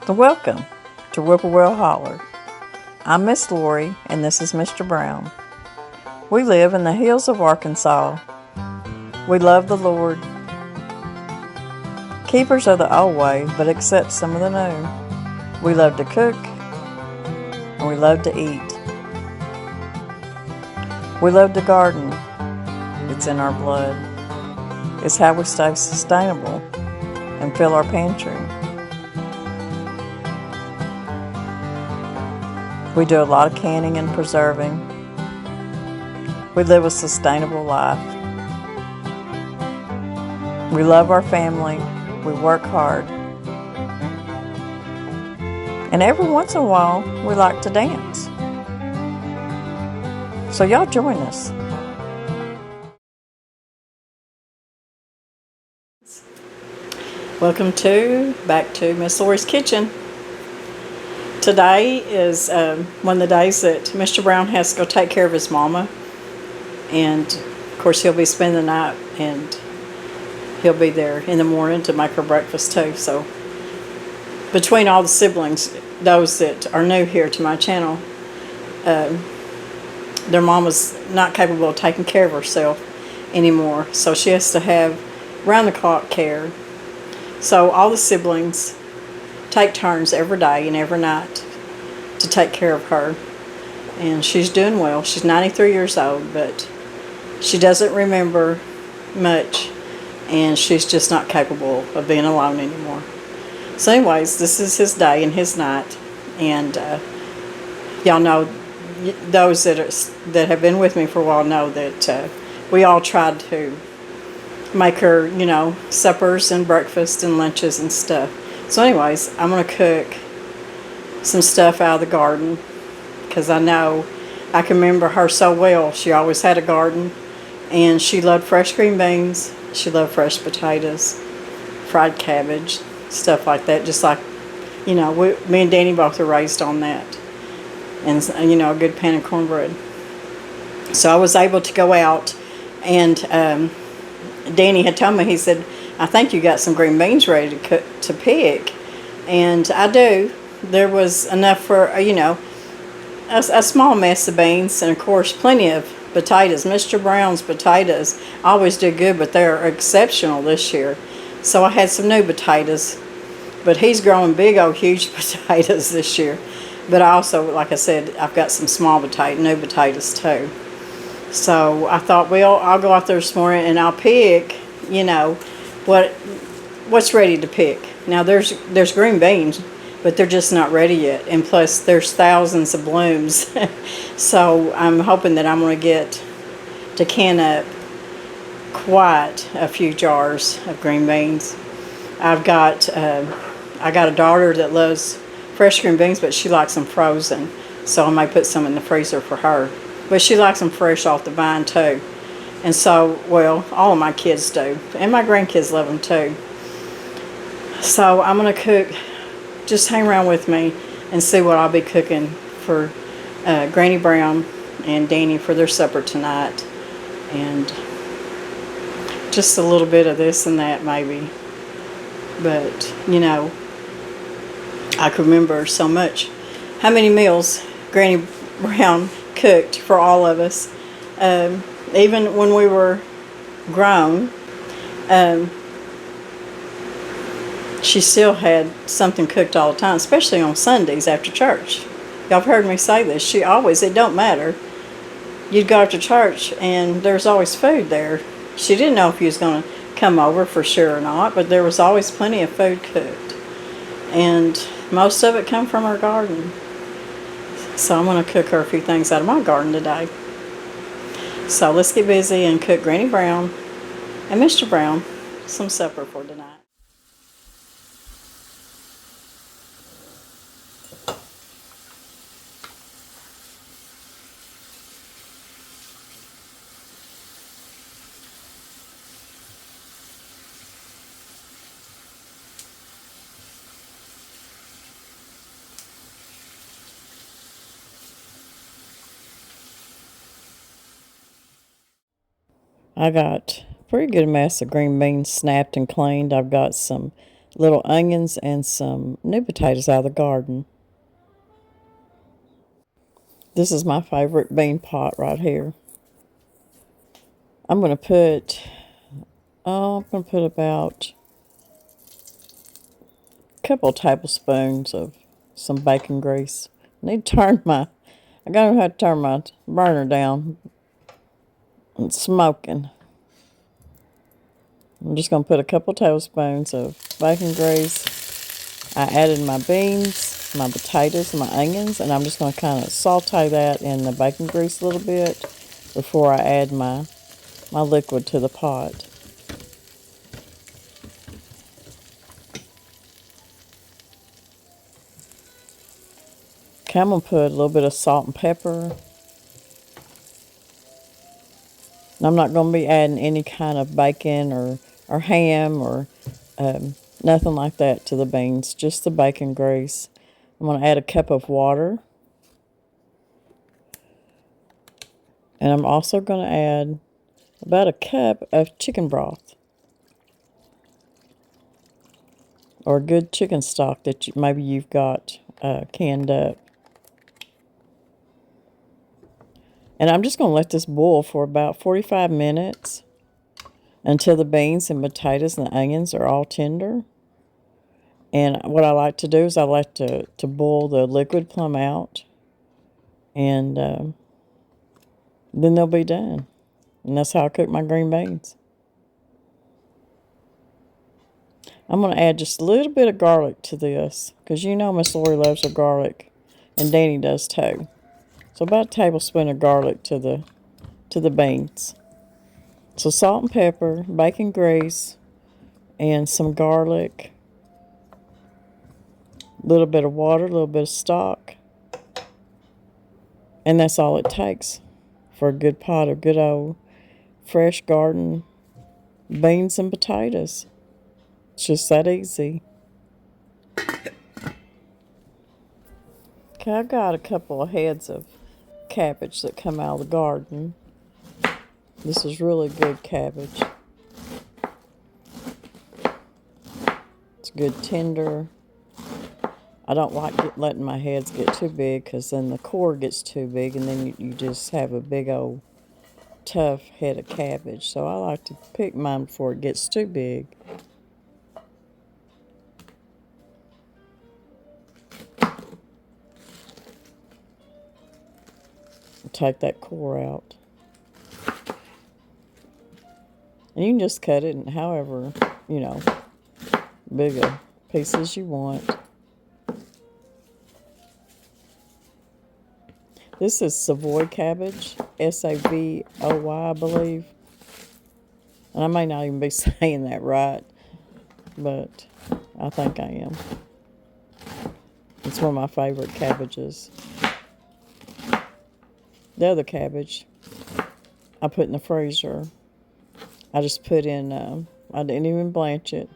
Welcome to Whippoorwill Holler. I'm Miss Lori, and this is Mr. Brown. We live in the hills of Arkansas. We love the Lord. Keepers of the old way, but accept some of the new. We love to cook, and we love to eat. We love to garden. It's in our blood. It's how we stay sustainable and fill our pantry. We do a lot of canning and preserving. We live a sustainable life. We love our family. We work hard. And every once in a while, we like to dance. So y'all join us. Welcome back to Miss Lori's Kitchen. Today is one of the days that Mr. Brown has to go take care of his mama. And, of course, he'll be spending the night, and he'll be there in the morning to make her breakfast, too. So, between all the siblings, those that are new here to my channel, their mama's not capable of taking care of herself anymore. So, she has to have round-the-clock care. So, all the siblings take turns every day and every night to take care of her, and she's doing well. She's 93 years old, but she doesn't remember much, and she's just not capable of being alone anymore. So anyways, this is his day and his night, and y'all know, those that have been with me for a while know that we all tried to make her, suppers and breakfast and lunches and stuff. So anyways, I'm going to cook some stuff out of the garden, because I know I can remember her so well. She always had a garden, and she loved fresh green beans. She loved fresh potatoes, fried cabbage, stuff like that. Just like, me and Danny both were raised on that. And, a good pan of cornbread. So I was able to go out, and Danny had told me, he said, I think you got some green beans ready to pick. And I do. There was enough for, a small mess of beans, and of course plenty of potatoes. Mr. Brown's potatoes always do good, but they're exceptional this year. So I had some new potatoes, but he's growing big old huge potatoes this year. But I also, like I said, I've got some new potatoes too. So I thought, well, I'll go out there this morning and I'll pick, what's ready to pick. Now there's green beans, but they're just not ready yet, and plus there's thousands of blooms. So I'm hoping that I'm going to get to can up quite a few jars of green beans. I got a daughter that loves fresh green beans, but she likes them frozen, so I may put some in the freezer for her. But she likes them fresh off the vine too. And so, well, all of my kids do, and my grandkids love them too. So I'm going to cook. Just hang around with me and see what I'll be cooking for Granny Brown and Danny for their supper tonight. And just a little bit of this and that maybe. But, I can remember so much how many meals Granny Brown cooked for all of us. Even when we were grown, she still had something cooked all the time, especially on Sundays after church. Y'all have heard me say this. It don't matter. You'd go after church, and there's always food there. She didn't know if you was going to come over for sure or not, but there was always plenty of food cooked. And most of it come from her garden. So I'm going to cook her a few things out of my garden today. So let's get busy and cook Granny Brown and Mr. Brown some supper for tonight. I got a pretty good mess of green beans snapped and cleaned. I've got some little onions and some new potatoes out of the garden. This is my favorite bean pot right here. I'm going to put about a couple tablespoons of some bacon grease. I gotta have to turn my burner down. It's smoking. I'm just going to put a couple tablespoons of bacon grease. I added my beans, my potatoes, my onions, and I'm just going to kind of saute that in the bacon grease a little bit before I add my liquid to the pot. Okay, I'm going to put a little bit of salt and pepper. And I'm not going to be adding any kind of bacon or ham or nothing like that to the beans, just the bacon grease. I'm going to add a cup of water. And I'm also going to add about a cup of chicken broth. Or good chicken stock that maybe you've got canned up. And I'm just going to let this boil for about 45 minutes until the beans and potatoes and the onions are all tender. And what I like to do is I like to boil the liquid plumb out. And then they'll be done. And that's how I cook my green beans. I'm going to add just a little bit of garlic to this, because you know Miss Lori loves her garlic, and Danny does too. So about a tablespoon of garlic to the beans. So salt and pepper, bacon grease, and some garlic, a little bit of water, a little bit of stock, and that's all it takes for a good pot of good old fresh garden beans and potatoes. It's just that easy. Okay, I got a couple of heads of cabbage that come out of the garden. This is really good cabbage. It's good tender. I don't like letting my heads get too big, because then the core gets too big and then you just have a big old tough head of cabbage. So I like to pick mine before it gets too big. Take that core out. And you can just cut it in however, big a pieces you want. This is Savoy cabbage, Savoy, I believe. And I may not even be saying that right, but I think I am. It's one of my favorite cabbages. The other cabbage I put in the freezer. I just put in, I didn't even blanch it.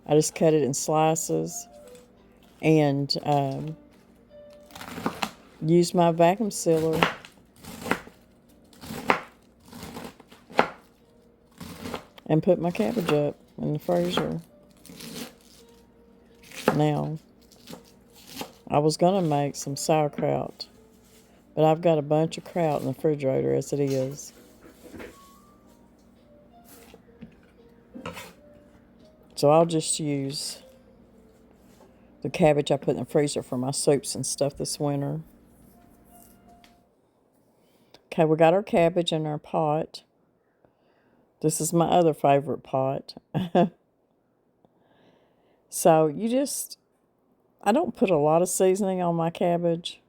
I just cut it in slices and used my vacuum sealer and put my cabbage up in the freezer. Now, I was going to make some sauerkraut, but I've got a bunch of kraut in the refrigerator as it is. So I'll just use the cabbage I put in the freezer for my soups and stuff this winter. Okay, we got our cabbage in our pot. This is my other favorite pot. So I don't put a lot of seasoning on my cabbage,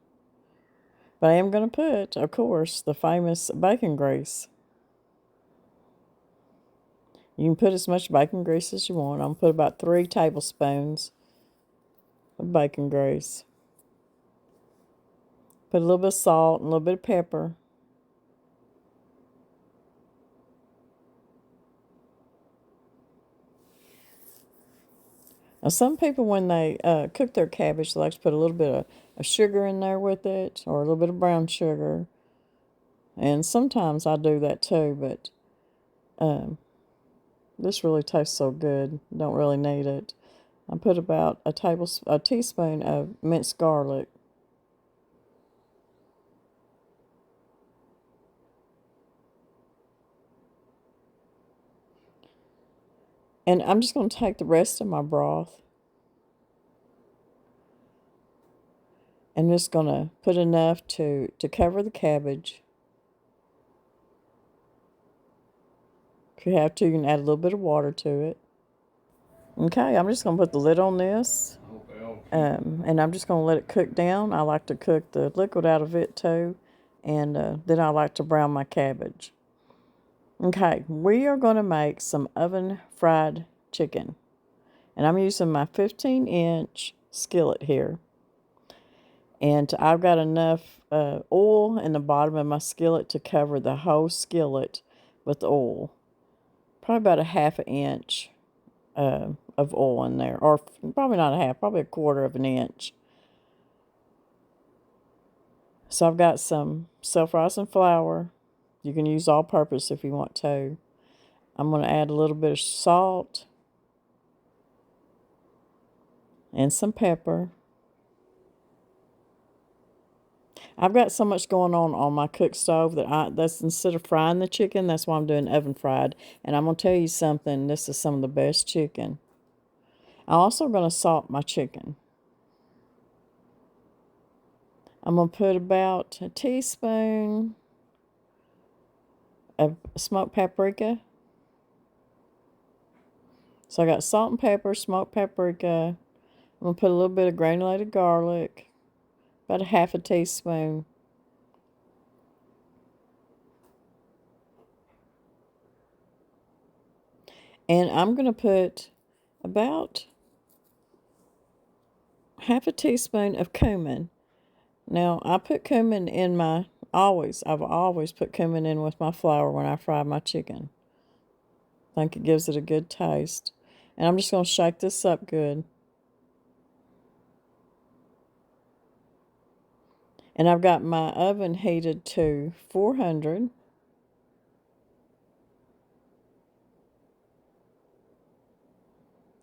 but I am going to put, of course, the famous bacon grease. You can put as much bacon grease as you want. I'm going to put about 3 tablespoons of bacon grease. Put a little bit of salt and a little bit of pepper. Now, some people, when they cook their cabbage, they like to put a little bit of sugar in there with it, or a little bit of brown sugar. And sometimes I do that too, but this really tastes so good. Don't really need it. I put about a teaspoon of minced garlic. And I'm just going to take the rest of my broth and just going to put enough to cover the cabbage. If you have to, you can add a little bit of water to it. Okay, I'm just going to put the lid on this. And I'm just going to let it cook down. I like to cook the liquid out of it too. And then I like to brown my cabbage. Okay, we are going to make some oven fried chicken. And I'm using my 15-inch skillet here. And I've got enough oil in the bottom of my skillet to cover the whole skillet with oil. Probably about a half an inch of oil in there. Or probably not a half, probably a quarter of an inch. So I've got some self-rising flour. You can use all-purpose if you want to. I'm going to add a little bit of salt and some pepper. I've got so much going on my cook stove that's instead of frying the chicken, that's why I'm doing oven fried. And I'm going to tell you something, this is some of the best chicken. I'm also going to salt my chicken. I'm going to put about a teaspoon of smoked paprika. So I got salt and pepper, smoked paprika. I'm going to put a little bit of granulated garlic, about a half a teaspoon. And I'm going to put about half a teaspoon of cumin. Now, I put cumin in I've always put cumin in with my flour when I fry my chicken. I think it gives it a good taste. And I'm just going to shake this up good. And I've got my oven heated to 400.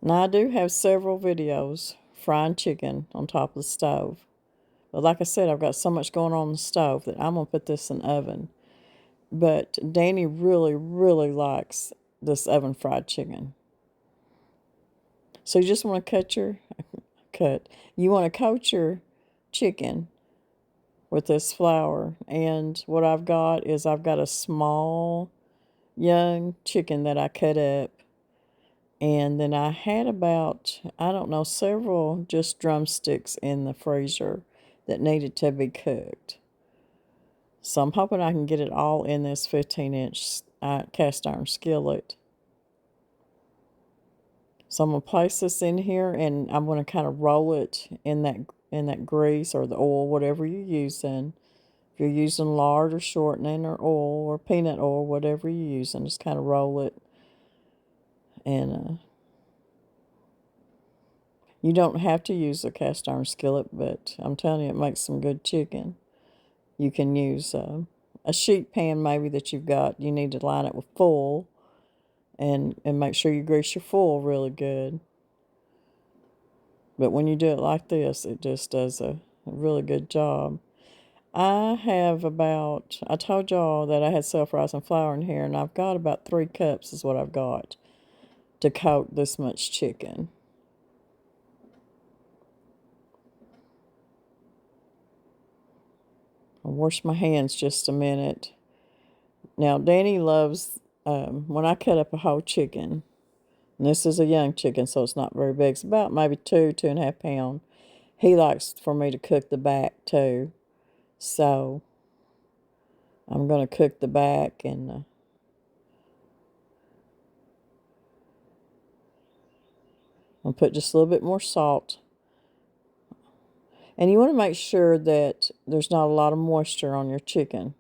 Now, I do have several videos frying chicken on top of the stove. But like I said, I've got so much going on in the stove that I'm going to put this in the oven. But Danny really, really likes this oven fried chicken. So you just want to you want to coat your chicken with this flour. And what I've got is I've got a small young chicken that I cut up. And then I had about, I don't know, several just drumsticks in the freezer that needed to be cooked. So I'm hoping I can get it all in this 15-inch cast iron skillet. So I'm going to place this in here and I'm going to kind of roll it in that grease or the oil, whatever you're using. If you're using lard or shortening or oil or peanut oil, whatever you're using, just kind of roll it. And you don't have to use a cast iron skillet, but I'm telling you, it makes some good chicken. You can use a sheet pan maybe that you've got. You need to line it with full and make sure you grease your full really good. But when you do it like this, it just does a really good job. I told y'all that I had self-rising flour in here, and I've got about 3 cups is what I've got to coat this much chicken. I'll wash my hands just a minute. Now, Danny loves, when I cut up a whole chicken, and this is a young chicken, so it's not very big. It's about maybe 2.5 pounds. He likes for me to cook the back too. So I'm going to cook the back and I'll put just a little bit more salt. And you want to make sure that there's not a lot of moisture on your chicken.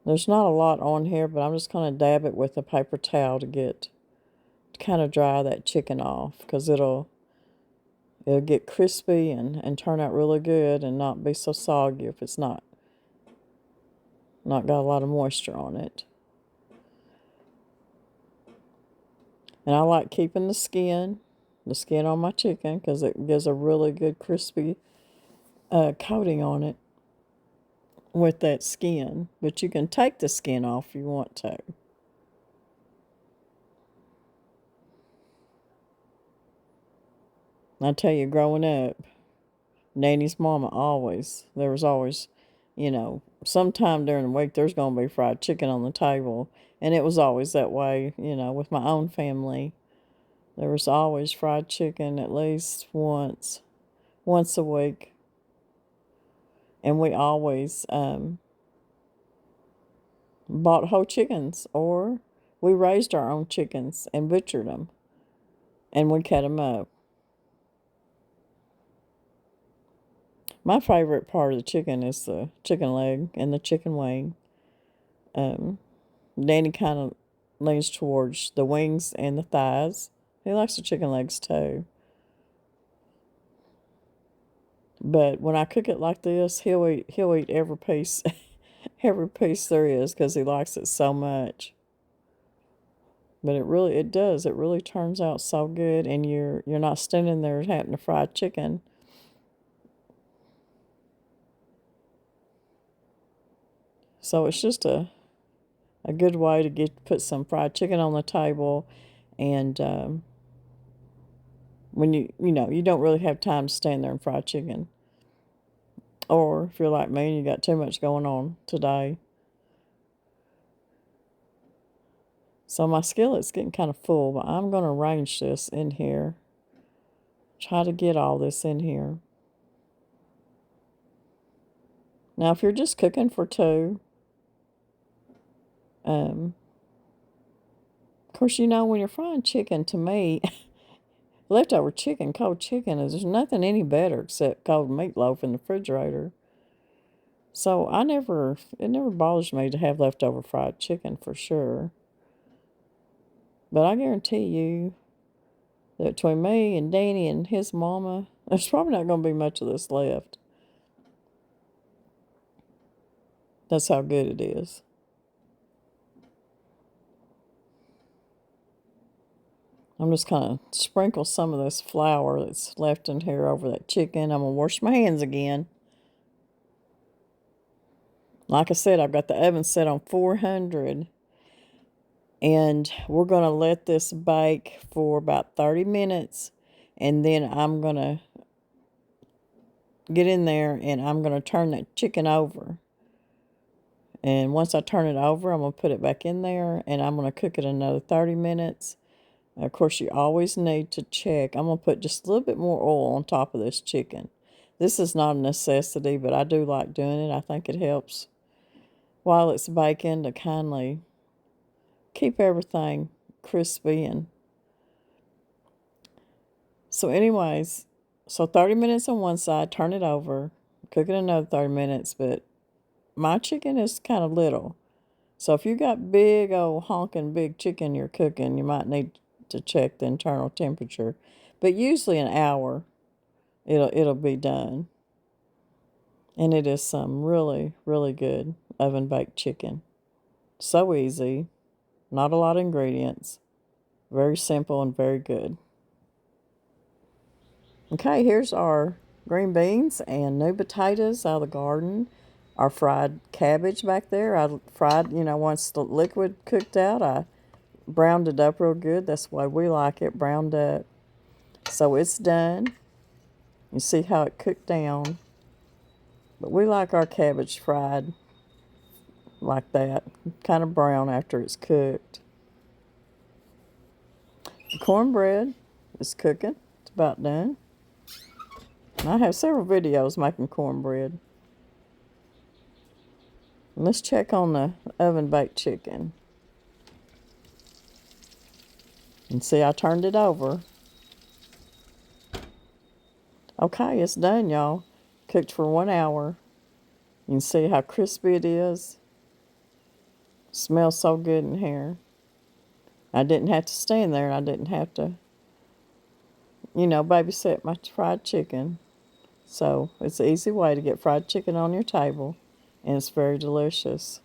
There's not a lot on here, but I'm just going to dab it with a paper towel to kind of dry that chicken off, because it'll get crispy and turn out really good and not be so soggy if it's not got a lot of moisture on it. And I like keeping the skin on my chicken, because it gives a really good crispy coating on it with that skin. But you can take the skin off if you want to. I tell you, growing up, Nanny's mama there was always, sometime during the week there's going to be fried chicken on the table. And it was always that way, with my own family. There was always fried chicken at least once a week. And we always bought whole chickens, or we raised our own chickens and butchered them, and we cut them up. My favorite part of the chicken is the chicken leg and the chicken wing. Um, Danny kind of leans towards the wings and the thighs. He likes the chicken legs too. But when I cook it like this, he'll eat every piece, every piece there is, because he likes it so much. But it really turns out so good, and you're not standing there having to fry chicken. So it's just a good way to put some fried chicken on the table, and when you don't really have time to stand there and fry chicken, or if you're like me and you got too much going on today. So my skillet's getting kind of full, but I'm going to arrange this in here. Try to get all this in here. Now, if you're just cooking for two, of course, when you're frying chicken, to me, leftover chicken, cold chicken, there's nothing any better except cold meatloaf in the refrigerator. So it never bothers me to have leftover fried chicken for sure. But I guarantee you that between me and Danny and his mama, there's probably not going to be much of this left. That's how good it is. I'm just kind of sprinkle some of this flour that's left in here over that chicken. I'm going to wash my hands again. Like I said, I've got the oven set on 400. And we're going to let this bake for about 30 minutes. And then I'm going to get in there and I'm going to turn that chicken over. And once I turn it over, I'm going to put it back in there and I'm going to cook it another 30 minutes. Of course, you always need to check. I'm going to put just a little bit more oil on top of this chicken. This is not a necessity, but I do like doing it. I think it helps while it's baking to kindly keep everything crispy. And so anyways, 30 minutes on one side, turn it over, cook it another 30 minutes, but my chicken is kind of little. So if you got big old honking big chicken you're cooking, you might need to check the internal temperature. But usually an hour it'll be done. And it is some really, really good oven baked chicken. So easy, not a lot of ingredients, very simple and very good. Okay, here's our green beans and new potatoes out of the garden. Our fried cabbage back there. I fried, once the liquid cooked out, I browned it up real good. That's the way we like it, browned up. So it's done. You see how it cooked down. But we like our cabbage fried like that, kind of brown after it's cooked. The cornbread is cooking. It's about done. And I have several videos making cornbread. And let's check on the oven baked chicken. And see, I turned it over. Okay, it's done, y'all. Cooked for 1 hour. You can see how crispy it is. Smells so good in here. I didn't have to stand there. I didn't have to, babysit my fried chicken. So it's an easy way to get fried chicken on your table. And it's very delicious.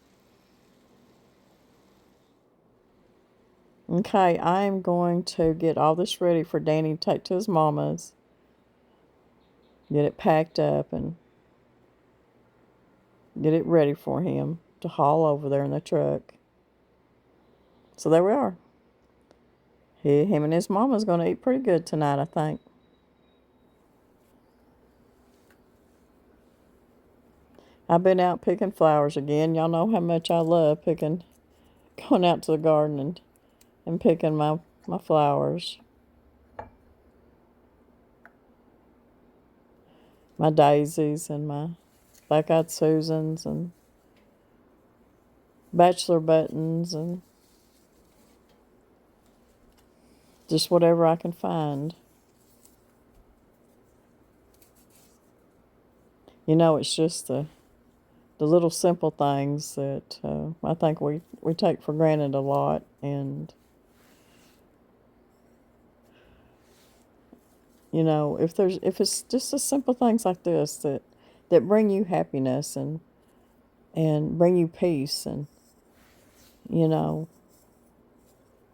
Okay, I'm going to get all this ready for Danny to take to his mama's. Get it packed up and get it ready for him to haul over there in the truck. So there we are. Him and his mama's going to eat pretty good tonight, I think. I've been out picking flowers again. Y'all know how much I love picking, going out to the garden and picking my flowers. My daisies and my black-eyed Susans and bachelor buttons and just whatever I can find. You know, it's just the little simple things that I think we take for granted a lot. And, you know, if it's just the simple things like this that bring you happiness and bring you peace and, you know,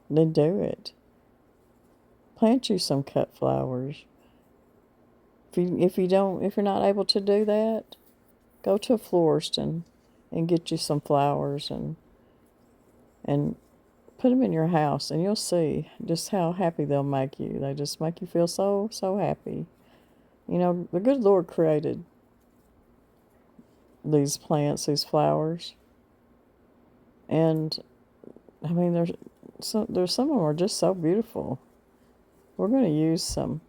then do it. Plant you some cut flowers. If you're not able to do that, go to a florist and get you some flowers and put them in your house, and you'll see just how happy they'll make you. They just make you feel so happy. You know, the good Lord created these plants, these flowers, and I mean, there's some of them are just so beautiful. We're going to use some.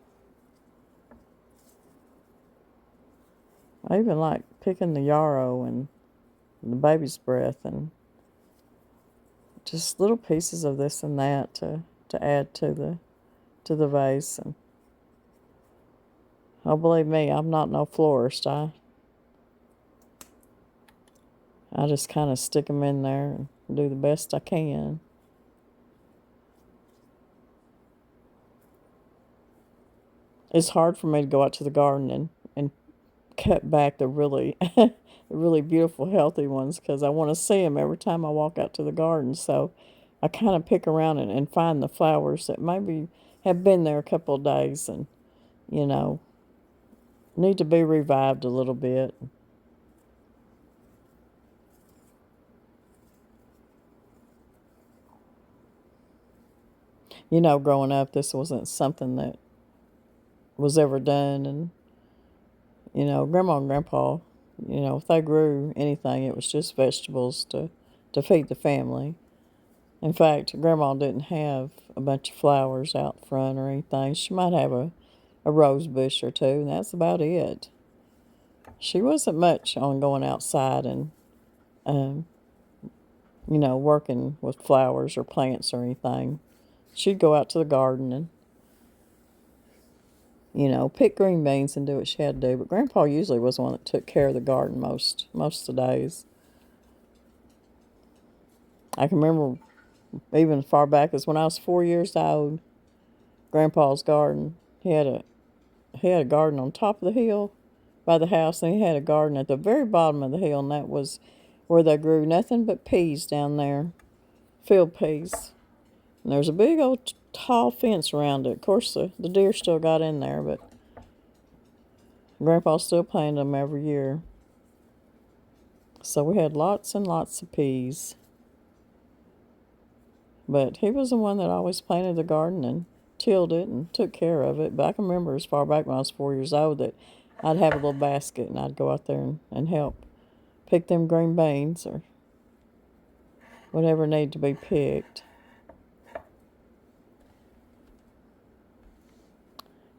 I even like picking the yarrow and the baby's breath and just little pieces of this and that to add to the vase. And oh, believe me, I'm not no florist. I just kind of stick them in there and do the best I can. It's hard for me to go out to the garden and cut back the really the really beautiful, healthy ones because I want to see them every time I walk out to the garden. So I kind of pick around and find the flowers that maybe have been there a couple of days and, you know, need to be revived a little bit. You know, growing up, this wasn't something that was ever done. And, you know, Grandma and Grandpa, you know, if they grew anything, it was just vegetables to feed the family. In fact, Grandma didn't have a bunch of flowers out front or anything. She might have a rose bush or two, and that's about it. She wasn't much on going outside and, um, you know, working with flowers or plants or anything. She'd go out to the garden and, you know, pick green beans and do what she had to do. But Grandpa usually was the one that took care of the garden most of the days. I can remember even as far back as when I was 4 years old, Grandpa's garden. He had a garden on top of the hill by the house, and he had a garden at the very bottom of the hill, and that was where they grew nothing but peas down there, field peas. And there's a big old tall fence around it. Of course, the deer still got in there, but Grandpa still planted them every year. So we had lots and lots of peas. But he was the one that always planted the garden and tilled it and took care of it. But I can remember as far back when I was 4 years old that I'd have a little basket and I'd go out there and help pick them green beans or whatever needed to be picked.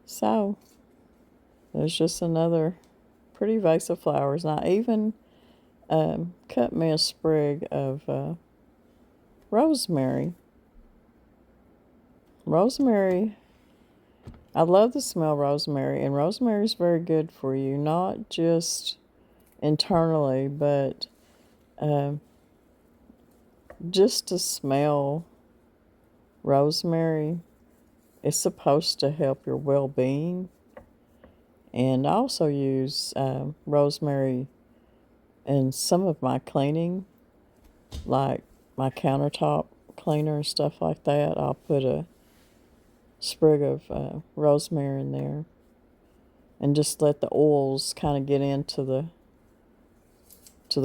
So there's just another pretty vase of flowers. And I even cut me a sprig of rosemary. Rosemary, I love the smell of rosemary, and rosemary is very good for you, not just internally, but just to smell rosemary is supposed to help your well-being. And I also use rosemary in some of my cleaning, like my countertop cleaner and stuff like that, I'll put a sprig of rosemary in there and just let the oils kind of get into the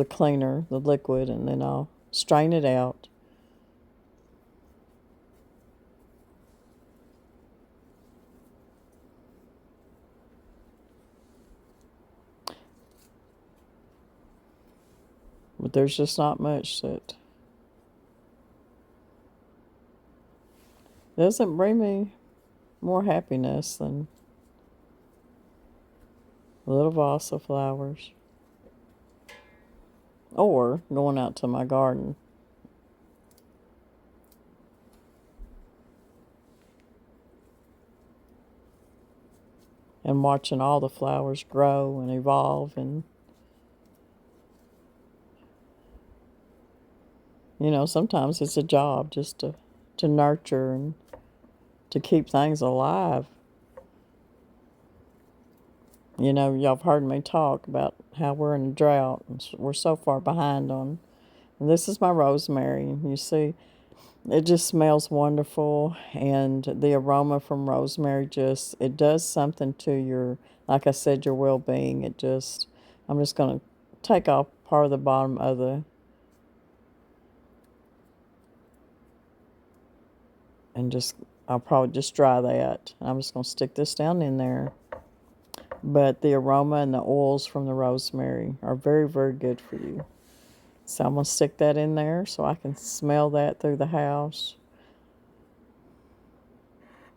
cleaner, the liquid, and then I'll strain it out. But there's just not much that doesn't bring me more happiness than a little vase of flowers. Or going out to my garden. And watching all the flowers grow and evolve, and sometimes it's a job just to nurture and to keep things alive. Y'all have heard me talk about how we're in a drought and we're so far behind on. And this is my rosemary. You see, it just smells wonderful, and the aroma from rosemary it does something to your, like I said, your well-being. I'm just going to take off part of the bottom of I'll probably just dry that. I'm just going to stick this down in there. But the aroma and the oils from the rosemary are very, very good for you. So I'm going to stick that in there so I can smell that through the house.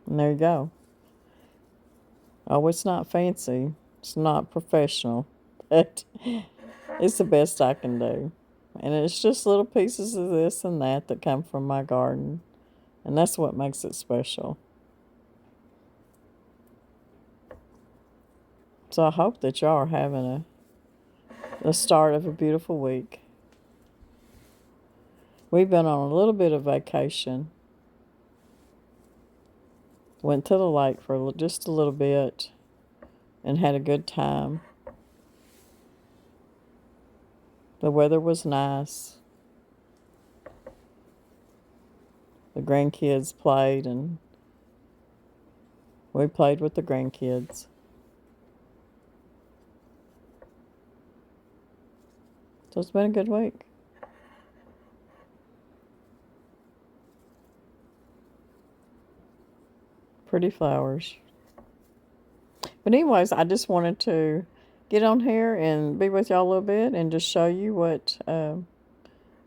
And there you go. Oh, it's not fancy. It's not professional. But it's the best I can do. And it's just little pieces of this and that come from my garden. And that's what makes it special. So I hope that y'all are having the start of a beautiful week. We've been on a little bit of vacation. Went to the lake for just a little bit and had a good time. The weather was nice. The grandkids played, and we played with the grandkids. So it's been a good week. Pretty flowers. But anyways, I just wanted to get on here and be with y'all a little bit and just show you what I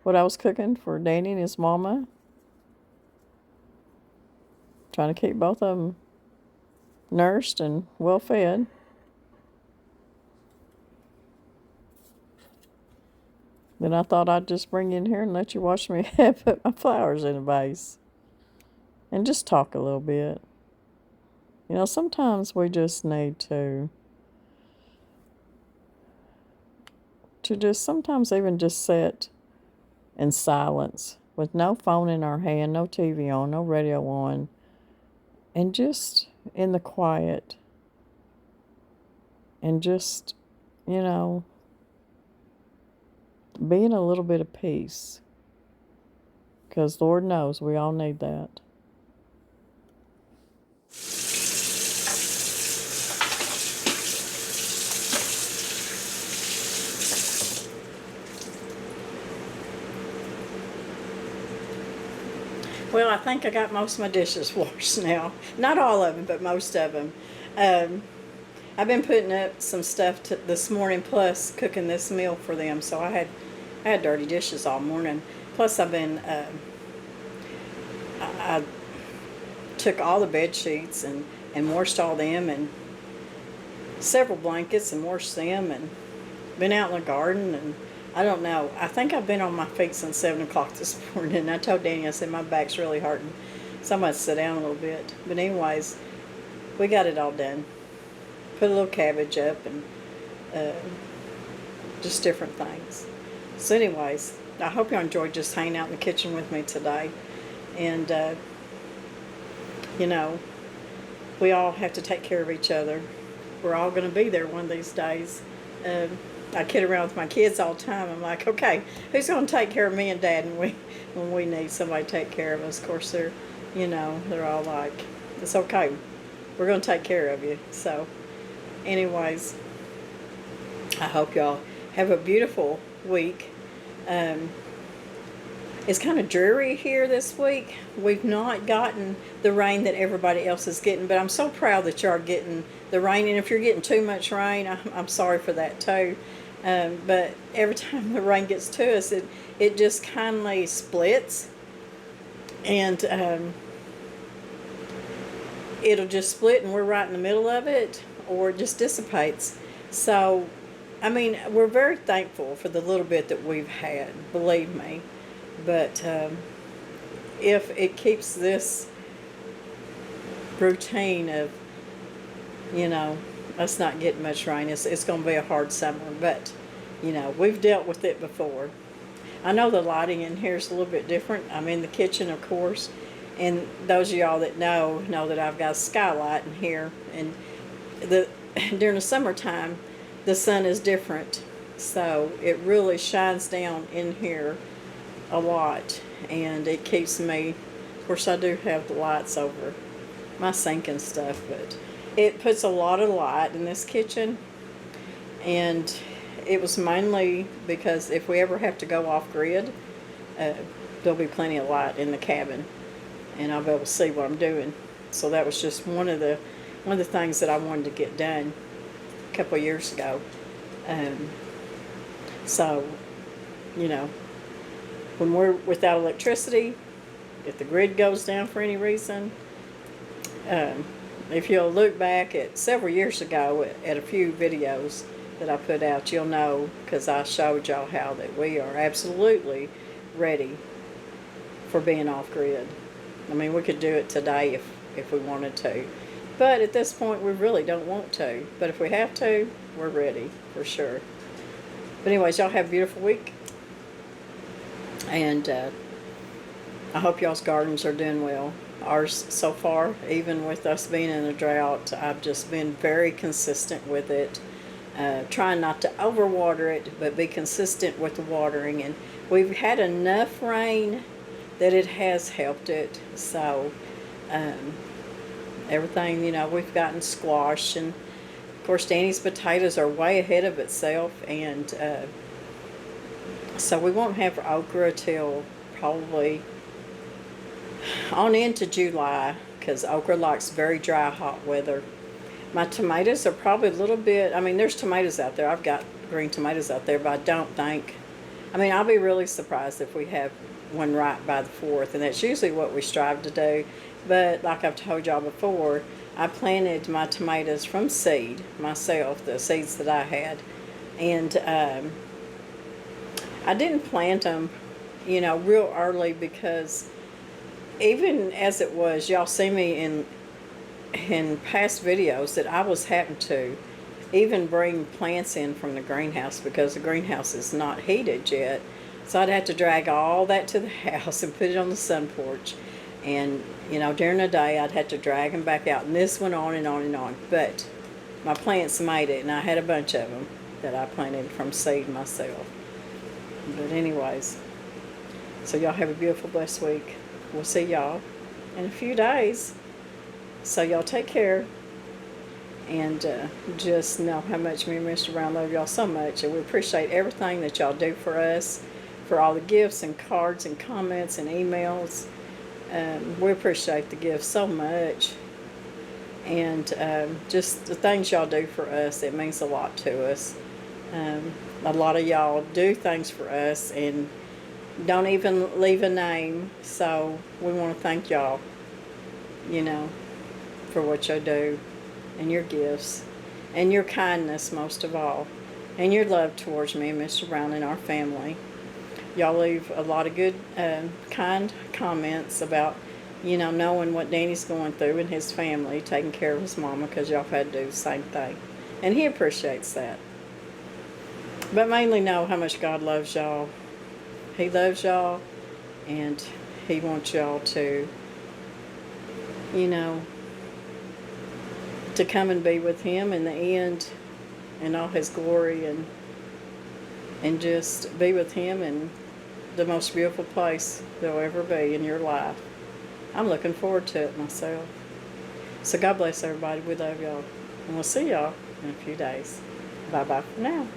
was cooking for Danny and his mama. Trying to keep both of them nursed and well fed. Then I thought I'd just bring you in here and let you watch me put my flowers in a vase. And just talk a little bit. Sometimes we just need to just sometimes even just sit in silence with no phone in our hand, no TV on, no radio on, and just in the quiet and just, being a little bit of peace. Because Lord knows we all need that. Well, I think I got most of my dishes washed now. Not all of them, but most of them. I've been putting up some stuff this morning, plus cooking this meal for them. So I had dirty dishes all morning. Plus, I've been I took all the bed sheets and washed all them, and several blankets and washed them, and been out in the garden, and I don't know. I think I've been on my feet since 7 o'clock this morning. I told Danny, I said, my back's really hurting. So I'm going to sit down a little bit. But anyways, we got it all done. Put a little cabbage up and just different things. So anyways, I hope you enjoyed just hanging out in the kitchen with me today. And, we all have to take care of each other. We're all going to be there one of these days. I kid around with my kids all the time. I'm like, okay, who's going to take care of me and Dad when we need somebody to take care of us? Of course, they're all like, it's okay. We're going to take care of you. So, anyways, I hope y'all have a beautiful week. It's kind of dreary here this week. We've not gotten the rain that everybody else is getting, but I'm so proud that y'all are getting the rain. And if you're getting too much rain, I'm sorry for that too. But every time the rain gets to us, it just kindly splits. And it'll just split and we're right in the middle of it, or it just dissipates. So, I mean, we're very thankful for the little bit that we've had, believe me. But if it keeps this routine of, us not getting much rain, it's going to be a hard summer. But, we've dealt with it before. I know the lighting in here is a little bit different. I'm in the kitchen, of course. And those of y'all that know that I've got a skylight in here. And during the summertime, the sun is different. So it really shines down in here a lot, and it keeps me, of course I do have the lights over my sink and stuff, but it puts a lot of light in this kitchen. And it was mainly because if we ever have to go off grid, there'll be plenty of light in the cabin and I'll be able to see what I'm doing. So that was just one of the things that I wanted to get done a couple of years ago. So when we're without electricity, if the grid goes down for any reason, if you'll look back at several years ago at a few videos that I put out, you'll know, because I showed y'all how that we are absolutely ready for being off grid. I mean, we could do it today if we wanted to. But at this point, we really don't want to. But if we have to, we're ready for sure. But anyways, y'all have a beautiful week. And I hope y'all's gardens are doing well. Ours so far, even with us being in a drought, I've just been very consistent with it. Trying not to overwater it, but be consistent with the watering. And we've had enough rain that it has helped it. So everything, we've gotten squash. And of course, Danny's potatoes are way ahead of itself. And so we won't have okra till probably on into July, because okra likes very dry, hot weather. My tomatoes are probably a little bit, there's tomatoes out there. I've got green tomatoes out there, but I don't think, I'll be really surprised if we have one ripe by the 4th, and that's usually what we strive to do. But like I've told y'all before, I planted my tomatoes from seed myself, the seeds that I had. And I didn't plant them, real early, because even as it was, y'all see me in past videos that I was having to even bring plants in from the greenhouse, because the greenhouse is not heated yet. So I'd have to drag all that to the house and put it on the sun porch. And, during the day, I'd have to drag them back out. And this went on and on and on. But my plants made it, and I had a bunch of them that I planted from seed myself. But anyways, so y'all have a beautiful, blessed week. We'll see y'all in a few days. So y'all take care. And just know how much me and Mr. Brown love y'all so much. And we appreciate everything that y'all do for us, for all the gifts and cards and comments and emails. We appreciate the gifts so much. And just the things y'all do for us, it means a lot to us. A lot of y'all do things for us and don't even leave a name. So we want to thank y'all, for what y'all do, and your gifts, and your kindness most of all, and your love towards me and Mr. Brown and our family. Y'all leave a lot of good, kind comments about, knowing what Danny's going through and his family, taking care of his mama, because y'all had to do the same thing. And he appreciates that. But mainly know how much God loves y'all. He loves y'all, and he wants y'all to, to come and be with him in the end, in all his glory. And and just be with him in the most beautiful place there'll ever be in your life. I'm looking forward to it myself. So God bless everybody. We love y'all. And we'll see y'all in a few days. Bye-bye for now.